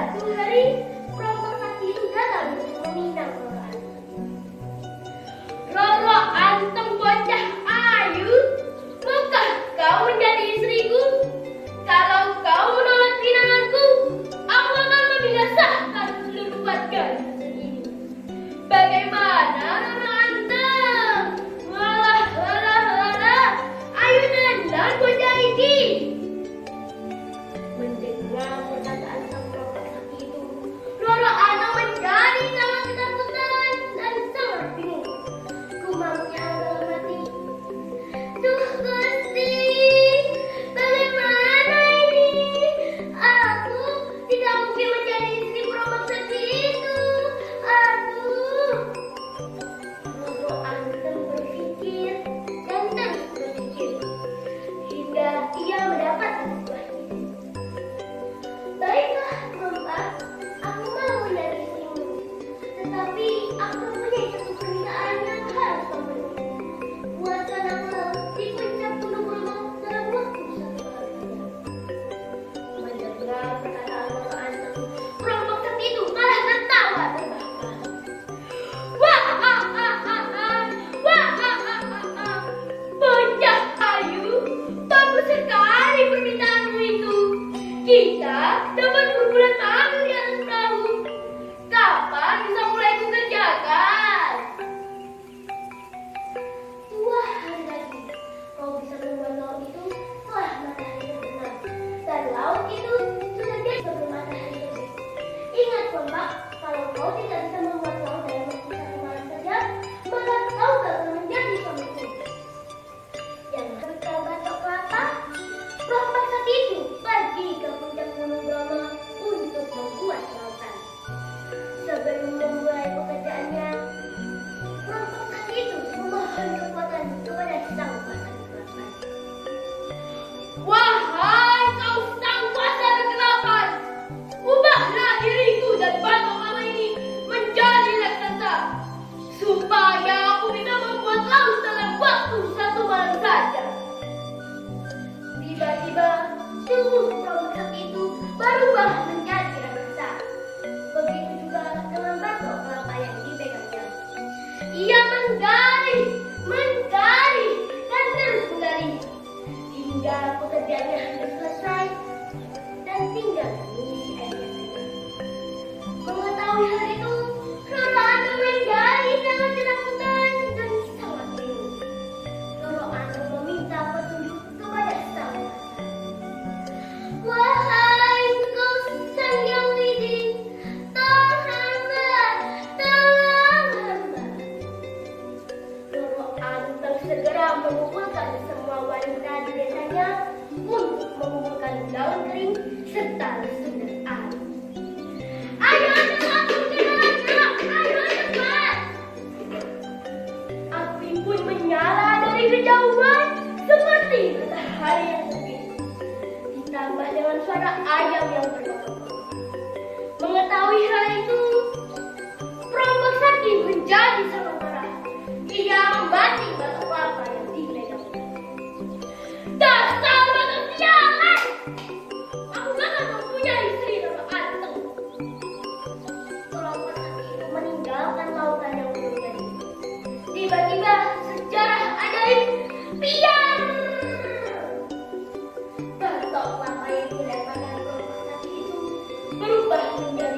Suatu hari, perompak sakti itu datang untuk meminang Roro Anteng. Roro Anteng bocah ayu, maukah kau menjadi istriku? Kalau kau menolak pinanganku, aku akan membinasakan seluruh warga ini. Bagaimana Roro Anteng? Walah, ayo nendang bocah iki. Mendengar perkataan sang perompak sakti itu, Roro Anteng menjadi sangat ketakutan dan sangat bingung. Gumamnya dalam hati, "Duh Gusti, bagaimana ini? Aku tidak mungkin menjadi istri perompak sakti itu. Aduh." Roro Anteng berpikir dan terus berpikir hingga ia mendapatkan sebuah ide. "Baiklah, perompak, aku mau menjadi istrimu. Tetapi aku mempunyai satu permintaan yang harus kau penuhi. Buatkan aku di puncak Gunung Bromo dalam waktu 1 hari saja." Mendengar perkataan Roro Anteng, perompak sakti itu malah tertawa terbahak-bahak. Bocah ayu, bagus sekali permintaanmu itu. Kita dapat berbulan malam di atas perahu. Kapan bisa mulai kukerjakan? 2 hari lagi kau bisa membuat laut itu setelah matahari terbenam, dan laut itu sudah jadi sebelum matahari terbit. Ingat perompak, kalau kau tidak bisa membuat laut dalam waktu 1 malam saja, maka kau bakal menjadi suamiku. Jangan kau batok kelapa. Perompak sakti itu pergi ke puncak Gunung Bromo untuk membuat lautan. Sebelum memulai pekerjaannya, perompak sakti itu memohon kekuatan kepada sang kuasa kegelapan. "Wahai kau sang kuasa kegelapan, ubahlah diriku dan batok lama ini menjadi raksasa, supaya aku bisa membuat laut dalam waktu 1 malam saja." Tiba-tiba, tubuh perompak sakti itu berubah menjadi raksasa. Begitu juga dengan batok kelapa yang dipegangnya. Ia menggali, dan terus menggali, hingga pekerjaannya hampir selesai dan tinggal mengisi airnya saja. Mengetahui hal itu, Roro Anteng menjadi sangat ketakutan dan sangat bingung. Roro Anteng meminta petunjuk kepada sang kuasa. "Wahai engkau sang yang widi, tolong hamba. Roro Anteng segera mengumpulkan semua wanita di desanya untuk mengumpulkan daun kering serta sumber air. "Ayo cepat, ayo cepat!" Api pun menyala dari kejauhan seperti matahari yang terbit, ditambah dengan suara ayam yang berkokok. Mengetahui hal itu, perompak sakti menjadi sangat marah. Ia membati batok kelapa yang dipegangnya. "Dasar batok sialan! Aku bakal mempunyai istri Roro Anteng." Perompak sakti itu meninggalkan lautan yang belum jadi. Tiba-tiba sejarah ajaib, piar! Batok kelapa yang dilemparkan perompak sakti itu berubah menjadi